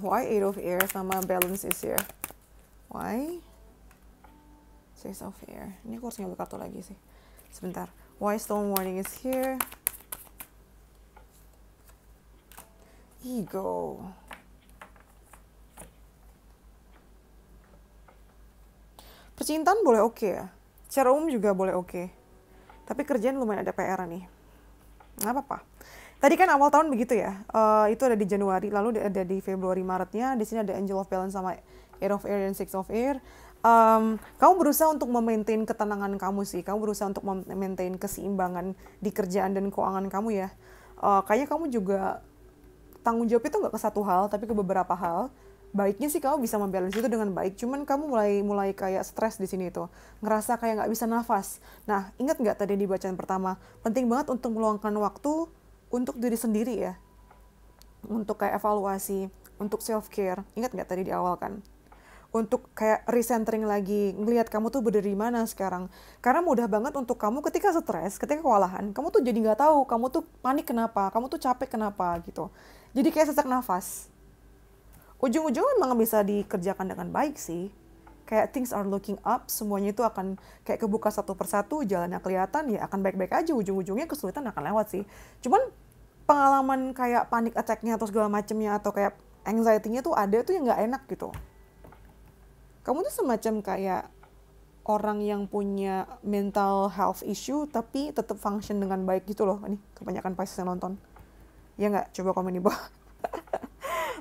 Why 8 of Air sama balance is here? Why? 6 of Air. Ini aku harus ngambil kartu lagi sih. Sebentar. Why Stone Warning is here? Ego. Percintaan boleh oke ya. Secara umum juga boleh oke. Tapi kerjaan lumayan ada PR nih. Nggak apa-apa. Tadi kan awal tahun begitu ya. Itu ada di Januari, lalu ada di Februari, Maretnya. Di sini ada Angel of Balance sama 8 of Air dan 6 of Air. Kamu berusaha untuk memaintain ketenangan kamu sih. Kamu berusaha untuk memaintain keseimbangan di kerjaan dan keuangan kamu ya. Kayaknya kamu juga tanggung jawab itu nggak ke satu hal, tapi ke beberapa hal. Baiknya sih kamu bisa membalance itu dengan baik. Cuman kamu mulai kayak stres di sini tuh. Ngerasa kayak nggak bisa nafas. Nah, ingat nggak tadi di bacaan pertama? Penting banget untuk meluangkan waktu untuk diri sendiri ya. Untuk kayak evaluasi, untuk self-care. Ingat nggak tadi di awal kan? Untuk kayak recentering lagi, ngelihat kamu tuh berdiri mana sekarang. Karena mudah banget untuk kamu ketika stres, ketika kewalahan, kamu tuh jadi nggak tahu, kamu tuh panik kenapa, kamu tuh capek kenapa gitu. Jadi kayak sesak nafas. Ujung-ujungnya memang bisa dikerjakan dengan baik sih. Kayak things are looking up, semuanya itu akan kayak kebuka satu persatu, jalannya kelihatan, ya akan baik-baik aja. Ujung-ujungnya kesulitan akan lewat sih. Cuman pengalaman kayak panic attack-nya atau segala macemnya, atau kayak anxiety-nya tuh ada tuh yang nggak enak gitu. Kamu tuh semacam kayak orang yang punya mental health issue, tapi tetap function dengan baik gitu loh. Ini kebanyakan Pisces yang nonton. Ya nggak? Coba komen di bawah.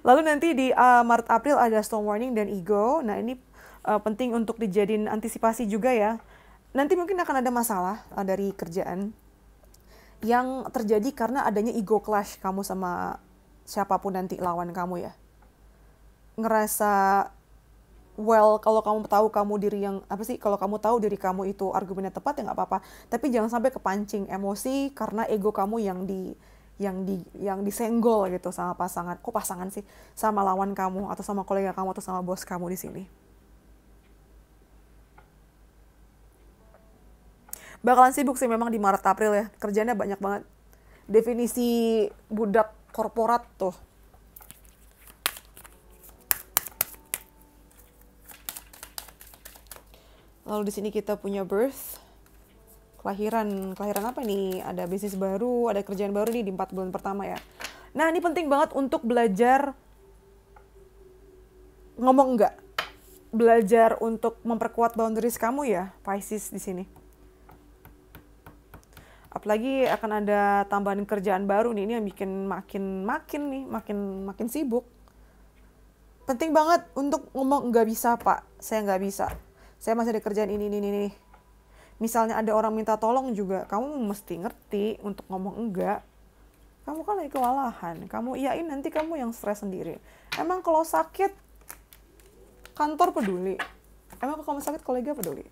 Lalu nanti di Maret April ada Storm Warning dan Ego. Nah ini penting untuk dijadiin antisipasi juga ya. Nanti mungkin akan ada masalah dari kerjaan yang terjadi karena adanya ego clash kamu sama siapapun nanti lawan kamu ya. Ngerasa kalau kamu tahu kalau kamu tahu diri kamu itu argumennya tepat ya nggak apa-apa. Tapi jangan sampai kepancing emosi karena ego kamu yang disenggol gitu sama pasangan sih, sama lawan kamu atau sama kolega kamu atau sama bos kamu di sini. Bakalan sibuk sih memang di Maret April ya, kerjanya banyak banget. Definisi budak korporat tuh. Lalu di sini kita punya birth. Kelahiran apa nih? Ada bisnis baru, ada kerjaan baru nih di 4 bulan pertama ya. Nah ini penting banget untuk belajar ngomong enggak. Belajar untuk memperkuat boundaries kamu ya, Pisces di sini. Apalagi akan ada tambahan kerjaan baru nih, ini yang bikin makin sibuk. Penting banget untuk ngomong nggak bisa pak, saya nggak bisa. Saya masih ada kerjaan ini. Misalnya ada orang minta tolong juga, kamu mesti ngerti untuk ngomong enggak. Kamu kan lagi kewalahan, kamu iyain nanti kamu yang stres sendiri. Emang kalau sakit, kantor peduli. Emang kalau kamu sakit, kolega peduli.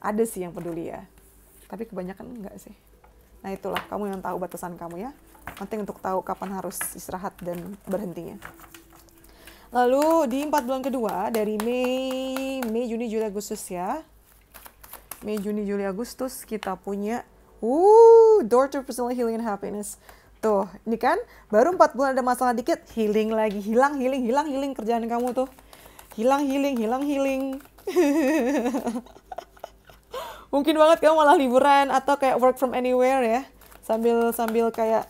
Ada sih yang peduli ya, tapi kebanyakan enggak sih. Nah itulah, kamu yang tahu batasan kamu ya. Penting untuk tahu kapan harus istirahat dan berhentinya. Lalu di 4 bulan kedua, dari Mei, Juni, Juli, Agustus ya. Mei, Juni, Juli, Agustus kita punya Door to Personal Healing and Happiness. Tuh, ini kan baru 4 bulan ada masalah dikit, healing lagi, hilang kerjaan kamu tuh. Hilang. Mungkin banget kamu malah liburan atau kayak work from anywhere ya. Sambil kayak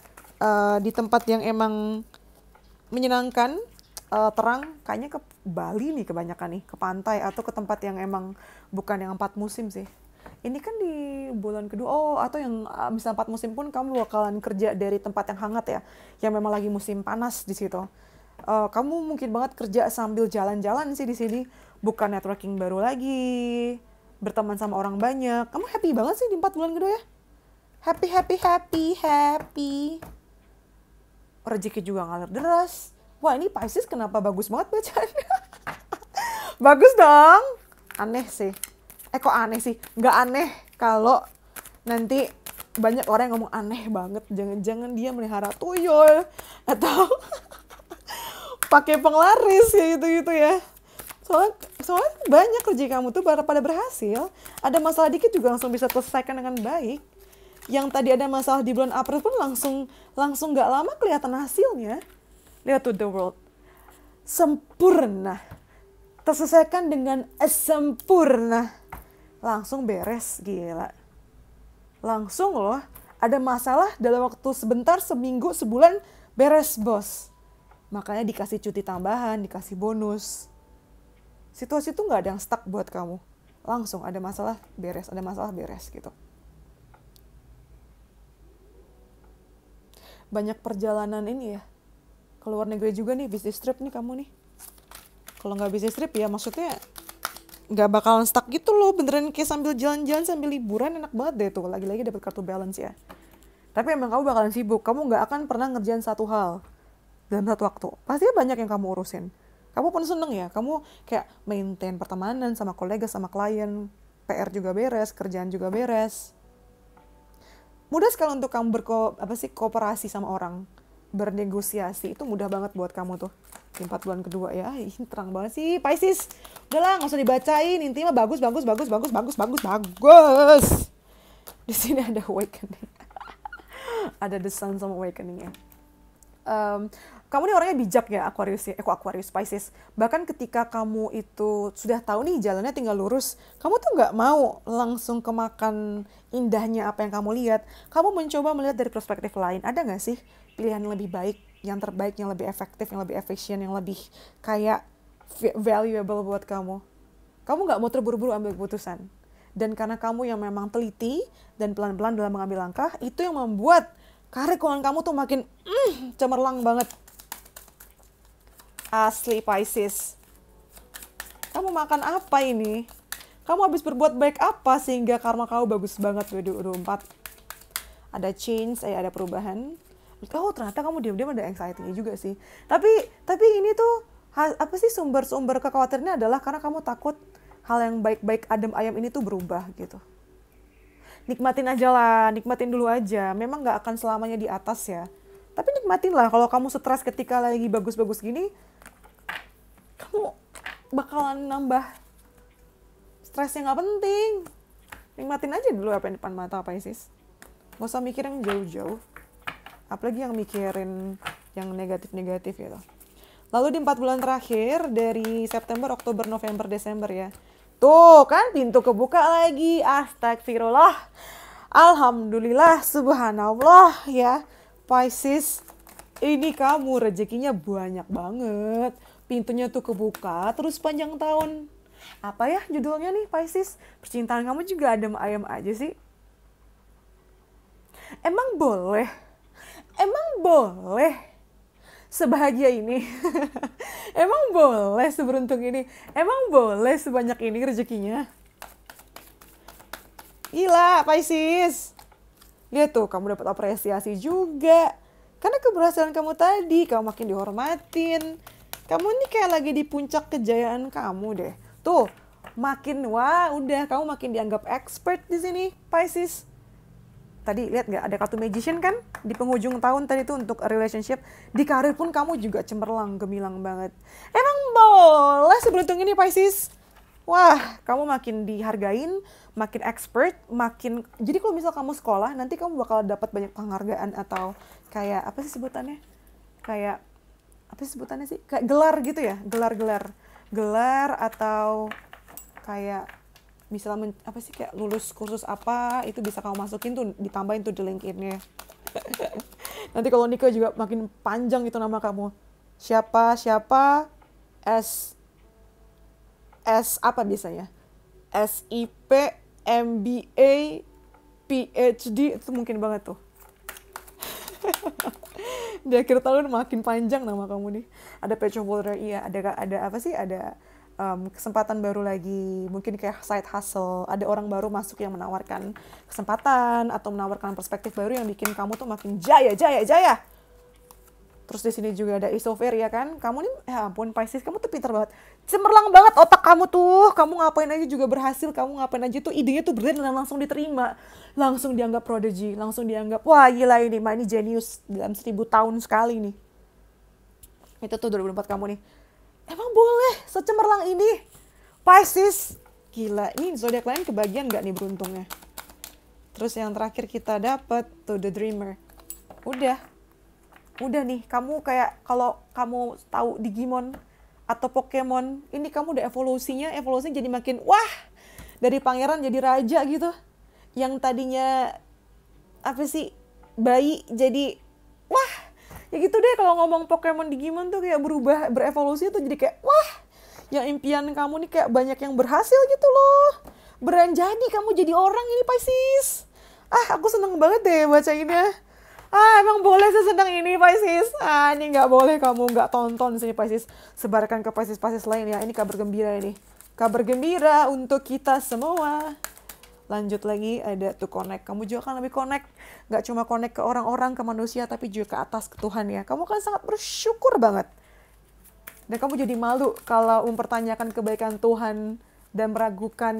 di tempat yang emang menyenangkan, terang, kayaknya ke Bali nih kebanyakan nih, ke pantai atau ke tempat yang emang bukan yang 4 musim sih. Ini kan di bulan kedua, atau yang bisa 4 musim pun kamu bakalan kerja dari tempat yang hangat ya, yang memang lagi musim panas di situ. Kamu mungkin banget kerja sambil jalan-jalan sih di sini, bukan networking baru lagi, berteman sama orang banyak. Kamu happy banget sih di 4 bulan kedua ya. Happy. Rezeki juga ngalir deras. Wah ini Pisces kenapa bagus banget bacanya? Bagus dong. Aneh sih. Kok aneh sih? Nggak aneh kalau nanti banyak orang yang ngomong aneh banget. Jangan-jangan dia melihara tuyul atau pakai penglaris ya gitu ya. Soalnya banyak rezeki kamu tuh pada berhasil. Ada masalah dikit juga langsung bisa selesaikan dengan baik. Yang tadi ada masalah di bulan April pun langsung nggak lama kelihatan hasilnya. Lihat to the world. Sempurna. Terselesaikan dengan sempurna. Langsung beres, gila. Langsung loh, ada masalah dalam waktu sebentar, seminggu, sebulan, beres bos. Makanya dikasih cuti tambahan, dikasih bonus. Situasi itu gak ada yang stuck buat kamu. Langsung ada masalah, beres gitu. Banyak perjalanan ini ya. Keluar negeri juga nih, business trip nih kamu nih. Kalau gak business trip ya maksudnya nggak bakalan stuck gitu loh, beneran kayak sambil jalan-jalan sambil liburan, enak banget deh tuh, lagi-lagi dapat kartu balance ya. Tapi emang kamu bakalan sibuk, kamu nggak akan pernah ngerjain satu hal dalam satu waktu, pasti banyak yang kamu urusin. Kamu pun seneng ya, kamu kayak maintain pertemanan sama kolega, sama klien, PR juga beres, kerjaan juga beres. Mudah sekali untuk kamu kooperasi sama orang, bernegosiasi, itu mudah banget buat kamu tuh. Di 4 bulan kedua ya, terang banget sih Pisces. Udahlah, nggak usah dibacain, intinya bagus. Di sini ada awakening. Ada the sun sama awakening ya. Kamu nih orangnya bijak ya, Aquarius Pisces. Bahkan ketika kamu itu sudah tahu nih jalannya tinggal lurus, kamu tuh nggak mau langsung kemakan indahnya apa yang kamu lihat. Kamu mencoba melihat dari perspektif lain. Ada nggak sih pilihan yang lebih baik, yang terbaik, yang lebih efektif, yang lebih efisien, yang lebih kayak valuable buat kamu? Kamu nggak mau terburu-buru ambil keputusan. Dan karena kamu yang memang teliti dan pelan-pelan dalam mengambil langkah, itu yang membuat karir keuangan kamu tuh makin cemerlang banget. Asli Pisces. Kamu makan apa ini? Kamu habis berbuat baik apa sehingga karma kamu bagus banget 2024? Ada change, ada perubahan. Oh ternyata kamu diam-diam ada anxiety juga sih. Tapi ini tuh apa sih sumber kekhawatirannya adalah karena kamu takut hal yang baik-baik adem ayam ini tuh berubah gitu. Nikmatin aja lah, nikmatin dulu aja. Memang gak akan selamanya di atas ya. Tapi nikmatin lah, kalau kamu stres ketika lagi bagus-bagus gini, kamu bakalan nambah stres yang gak penting. Nikmatin aja dulu apa yang depan mata, Pisces. Gak usah mikir yang jauh-jauh. Apalagi yang mikirin yang negatif-negatif gitu. Lalu di 4 bulan terakhir, dari September, Oktober, November, Desember ya. Tuh kan pintu kebuka lagi. Astagfirullah. Alhamdulillah, subhanallah ya. Pisces, ini kamu rezekinya banyak banget. Pintunya tuh kebuka terus panjang tahun. Apa ya judulnya nih Pisces? Percintaan kamu juga adem ayem aja sih. Emang boleh sebahagia ini? Emang boleh seberuntung ini? Emang boleh sebanyak ini rezekinya? Gila, Pisces. Lihat tuh, kamu dapat apresiasi juga. Karena keberhasilan kamu tadi, kamu makin dihormatin. Kamu ini kayak lagi di puncak kejayaan kamu deh. Tuh, makin wah, udah kamu makin dianggap expert di sini, Pisces. Tadi lihat nggak ada kartu magician kan di penghujung tahun tadi tuh untuk relationship. Di karir pun kamu juga cemerlang, gemilang banget. Emang boleh seberuntung ini, Pisces? Wah, kamu makin dihargain, makin expert, makin... Jadi kalau misal kamu sekolah, nanti kamu bakal dapat banyak penghargaan atau kayak, apa sih sebutannya? Kayak, apa sih sebutannya sih? Kayak gelar gitu ya, gelar-gelar. Gelar atau kayak, misalnya apa sih kayak lulus kursus apa, itu bisa kamu masukin tuh, ditambahin tuh di LinkedIn-nya. Nanti kalau nikah juga makin panjang itu nama kamu. Siapa, S apa biasanya? SIP, MBA, PhD, itu mungkin banget tuh. Di akhir tahun makin panjang nama kamu nih. Ada page of holder, iya. Ada apa sih? Ada kesempatan baru lagi. Mungkin kayak side hustle. Ada orang baru masuk yang menawarkan kesempatan atau menawarkan perspektif baru yang bikin kamu tuh makin jaya. Terus di sini juga ada Ace of Air ya kan. Kamu nih, ya ampun Pisces, kamu tuh pintar banget. Cemerlang banget otak kamu tuh. Kamu ngapain aja juga berhasil. Kamu ngapain aja tuh idenya tuh brilliant dan langsung diterima. Langsung dianggap prodigy. Langsung dianggap, wah gila ini mah, ini genius dalam 1000 tahun sekali nih. Itu tuh 2024 kamu nih. Emang boleh secemerlang ini? Pisces, gila. Ini zodiak lain kebagian gak nih beruntungnya? Terus yang terakhir kita dapat tuh The Dreamer. Udah nih, kamu kayak kalau kamu tahu Digimon atau Pokemon, ini kamu udah evolusinya jadi makin wah, dari pangeran jadi raja gitu. Yang tadinya apa sih, bayi jadi wah, ya gitu deh. Kalau ngomong Pokemon Digimon tuh kayak berubah, berevolusi tuh jadi kayak wah, yang impian kamu nih kayak banyak yang berhasil gitu loh. Beneran jadi kamu jadi orang ini, Pisces. Aku seneng banget deh bacainnya. Emang boleh sesenang ini, Pisces? Ini nggak boleh kamu nggak tonton sini, Pisces. Sebarkan ke Pisces lain ya. Ini kabar gembira ini. Kabar gembira untuk kita semua. Lanjut lagi, ada to connect. Kamu juga kan lebih connect. Nggak cuma connect ke orang-orang, ke manusia, tapi juga ke atas, ke Tuhan ya. Kamu kan sangat bersyukur banget. Dan kamu jadi malu kalau mempertanyakan kebaikan Tuhan dan meragukan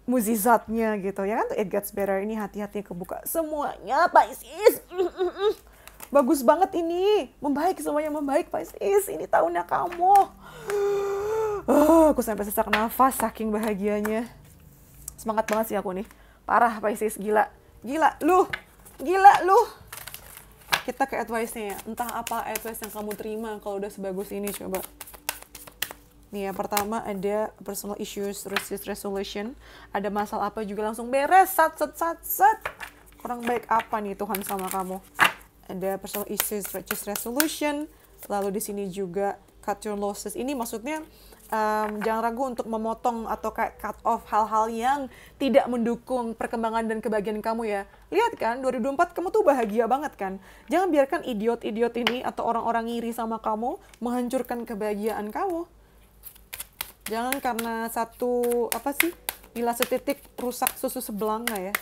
mukjizatnya gitu ya kan. It gets better. Ini hati-hati kebuka semuanya, Pisces. Bagus banget ini, membaik, semuanya membaik, Pisces. Ini tahunnya kamu. Aku sampai sesak nafas saking bahagianya. Semangat banget sih aku nih, parah Pisces. Gila lu. Kita ke advice-nya ya. Entah apa advice yang kamu terima kalau udah sebagus ini, coba. Nih yang pertama ada personal issues, resolution. Ada masalah apa juga langsung beres, sat. Kurang baik apa nih Tuhan sama kamu? Ada personal issues, resolution. Lalu di sini juga cut your losses. Ini maksudnya jangan ragu untuk memotong atau kayak cut off hal-hal yang tidak mendukung perkembangan dan kebahagiaan kamu ya. Lihat kan, 2024 kamu tuh bahagia banget kan. Jangan biarkan idiot-idiot ini atau orang-orang ngiri sama kamu menghancurkan kebahagiaan kamu. Jangan karena satu bila setitik rusak susu sebelanga ya.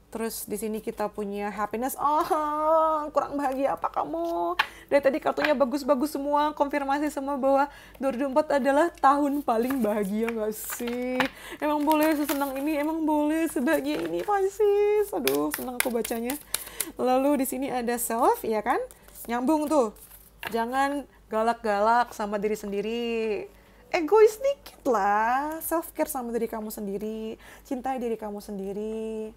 Terus di sini kita punya happiness. Kurang bahagia apa kamu? Dari tadi kartunya bagus-bagus semua, konfirmasi semua bahwa 2024 adalah tahun paling bahagia gak sih? Emang boleh sesenang ini, emang boleh sebahagia ini, Pisces. Aduh, senang aku bacanya. Lalu di sini ada self, ya kan? Nyambung tuh. Jangan galak-galak sama diri sendiri. Egois dikit lah, self care sama diri kamu sendiri, cintai diri kamu sendiri,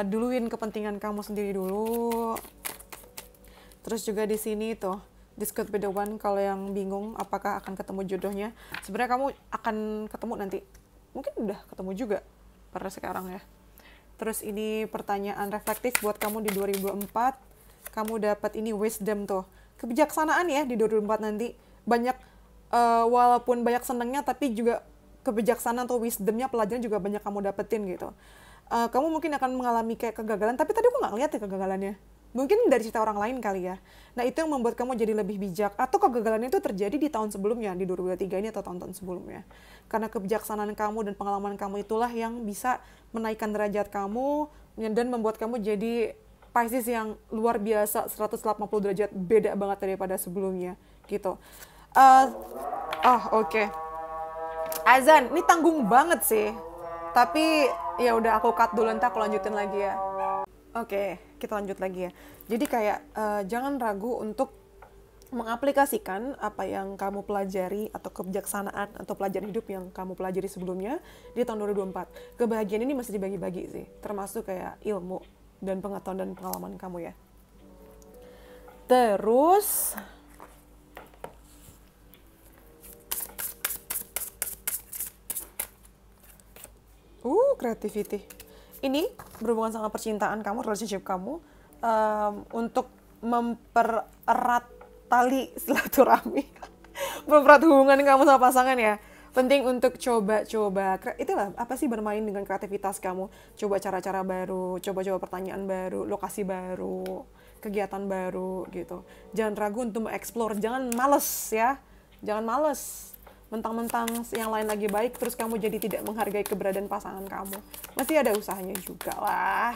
duluin kepentingan kamu sendiri dulu. Terus juga di sini tuh, this could be the one. Kalau yang bingung apakah akan ketemu jodohnya, sebenarnya kamu akan ketemu nanti, mungkin udah ketemu juga pada sekarang ya. Terus ini pertanyaan reflektif buat kamu di 2024, kamu dapat ini wisdom tuh, kebijaksanaan ya di 2024 nanti. Banyak walaupun banyak senangnya, tapi juga kebijaksanaan atau wisdomnya, pelajaran juga banyak kamu dapetin gitu. Kamu mungkin akan mengalami kayak kegagalan, tapi tadi aku nggak ngeliat ya kegagalannya. Mungkin dari cerita orang lain kali ya. Nah, itu yang membuat kamu jadi lebih bijak. Atau kegagalan itu terjadi di tahun sebelumnya, di 2023 ini atau tahun-tahun sebelumnya. Karena kebijaksanaan kamu dan pengalaman kamu itulah yang bisa menaikkan derajat kamu dan membuat kamu jadi Pisces yang luar biasa, 180 derajat beda banget daripada sebelumnya gitu. Oke. Azan, ini tanggung banget sih. Tapi ya udah aku cut dulu, ntar aku lanjutin lagi ya. Oke, kita lanjut lagi ya. Jadi kayak jangan ragu untuk mengaplikasikan apa yang kamu pelajari atau kebijaksanaan atau pelajaran hidup yang kamu pelajari sebelumnya di tahun 2024. Kebahagiaan ini mesti dibagi-bagi sih, termasuk kayak ilmu dan pengetahuan dan pengalaman kamu ya. Terus creativity. Ini berhubungan sama percintaan kamu, relationship kamu, untuk mempererat tali silaturahmi, mempererat hubungan kamu sama pasangan ya. Penting untuk coba-coba, itulah apa sih, bermain dengan kreativitas kamu, coba cara-cara baru, coba-coba pertanyaan baru, lokasi baru, kegiatan baru gitu. Jangan ragu untuk mengeksplor, jangan males ya, jangan males. Mentang-mentang yang lain lagi baik, terus kamu jadi tidak menghargai keberadaan pasangan kamu. Masih ada usahanya juga lah.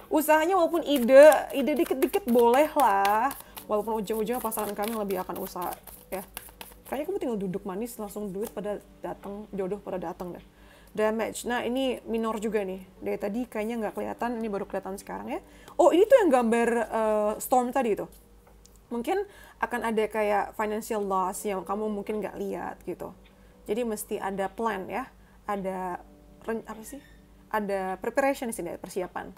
Usahanya walaupun ide dikit-dikit boleh lah. Walaupun ujung-ujungnya pasangan kami lebih akan usaha ya. Kayaknya kamu tinggal duduk manis, langsung duit pada datang, jodoh pada datang deh. Damage. Nah ini minor juga nih. Dari tadi kayaknya nggak kelihatan, ini baru kelihatan sekarang ya. Oh ini tuh yang gambar storm tadi itu. Mungkin akan ada kayak financial loss yang kamu mungkin nggak lihat gitu. Jadi mesti ada plan ya, ada ada preparation sih, ada persiapan.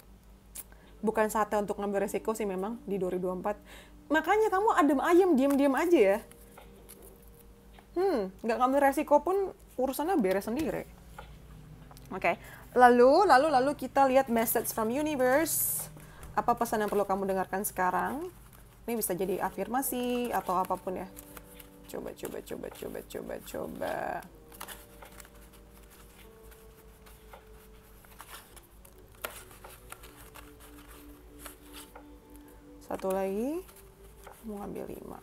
Bukan saatnya untuk ngambil resiko sih memang di 2024. Makanya kamu adem ayem, diam-diam aja ya. Nggak ngambil resiko pun urusannya beres sendiri. Oke. Lalu kita lihat message from universe. Apa pesan yang perlu kamu dengarkan sekarang? Ini bisa jadi afirmasi atau apapun ya. Coba. Satu lagi, mau ambil 5.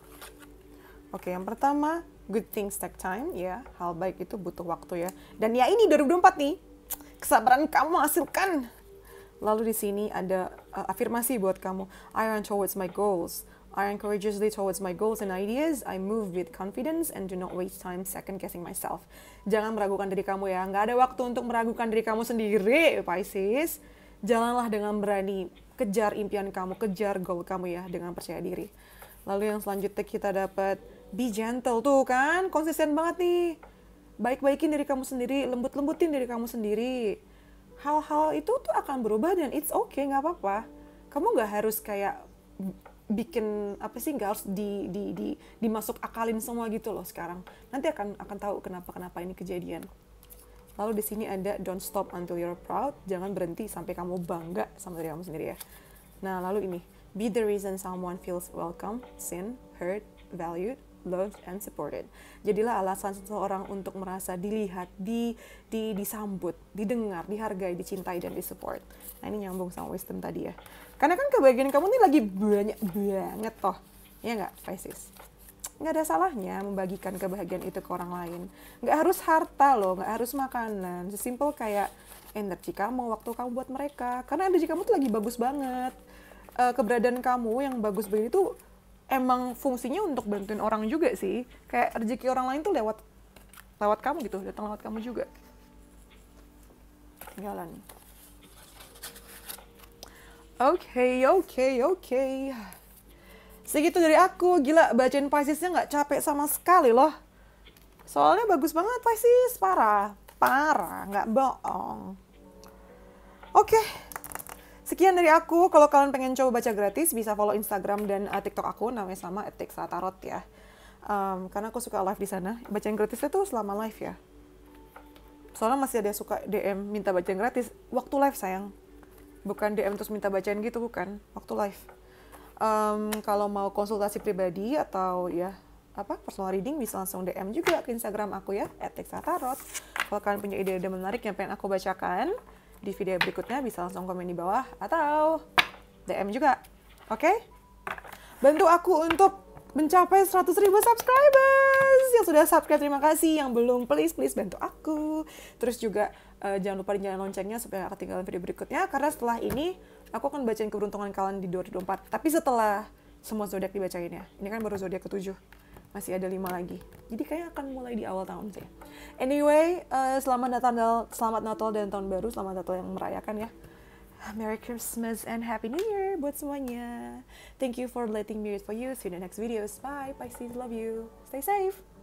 Oke, yang pertama, good things take time ya. Hal baik itu butuh waktu ya. Dan ya ini 2024 nih, kesabaran kamu hasilkan. Lalu di sini ada afirmasi buat kamu. I run towards my goals. I run courageously towards my goals and ideas. I move with confidence and do not waste time second guessing myself. Jangan meragukan diri kamu ya. Nggak ada waktu untuk meragukan diri kamu sendiri, Pisces. Jalanlah dengan berani. Kejar impian kamu, kejar goal kamu ya, dengan percaya diri. Lalu yang selanjutnya kita dapat be gentle tuh kan, konsisten banget nih. Baik-baikin diri kamu sendiri, lembut-lembutin diri kamu sendiri. Hal-hal itu tuh akan berubah dan it's okay, nggak apa-apa. Kamu nggak harus kayak bikin apa sih, nggak harus dimasuk akalin semua gitu loh sekarang. Nanti akan tahu kenapa ini kejadian. Lalu di sini ada don't stop until you're proud. Jangan berhenti sampai kamu bangga sama diri kamu sendiri ya. Nah lalu ini be the reason someone feels welcome, seen, heard, valued, loved, and supported. Jadilah alasan seseorang untuk merasa dilihat, disambut, didengar, dihargai, dicintai, dan disupport. Nah ini nyambung sama wisdom tadi ya. Karena kan kebahagiaan kamu nih lagi banyak banget toh. Ya nggak, Pisces? Nggak ada salahnya membagikan kebahagiaan itu ke orang lain. Nggak harus harta loh, nggak harus makanan. Sesimpel kayak energi kamu, waktu kamu buat mereka. Karena energi kamu tuh lagi bagus banget. Keberadaan kamu yang bagus begini tuh emang fungsinya untuk bantuin orang juga sih. Kayak rezeki orang lain tuh lewat kamu gitu, datang lewat kamu juga. Jalan. Oke. Segitu dari aku. Gila, bacain Pisces-nya nggak capek sama sekali loh. Soalnya bagus banget Pisces, parah, nggak bohong. Oke. Sekian dari aku. Kalau kalian pengen coba baca gratis, bisa follow Instagram dan TikTok aku, namanya sama @texatarot ya. Karena aku suka live di sana. Bacaan gratisnya tuh selama live ya. Soalnya masih ada suka DM minta bacaan gratis. Waktu live sayang. Bukan DM terus minta bacaan gitu, bukan. Waktu live. Kalau mau konsultasi pribadi atau ya personal reading, bisa langsung DM juga ke Instagram aku ya @texatarot. Kalau kalian punya ide-ide menarik yang pengen aku bacakan di video berikutnya, bisa langsung komen di bawah atau DM juga. Oke? Bantu aku untuk mencapai 100.000 subscribers. Yang sudah subscribe terima kasih, yang belum please bantu aku. Terus juga jangan lupa nyalain loncengnya supaya gak ketinggalan video berikutnya, karena setelah ini aku akan bacain keberuntungan kalian di 2024. Tapi setelah semua zodiak dibacain ya. Ini kan baru zodiak ke-7. Masih ada 5 lagi. Jadi kayaknya akan mulai di awal tahun sih. Anyway, selamat Natal dan tahun baru. Selamat Natal yang merayakan ya. Merry Christmas and Happy New Year buat semuanya. Thank you for letting me read for you. See you in the next videos. Bye. Pisces, love you. Stay safe.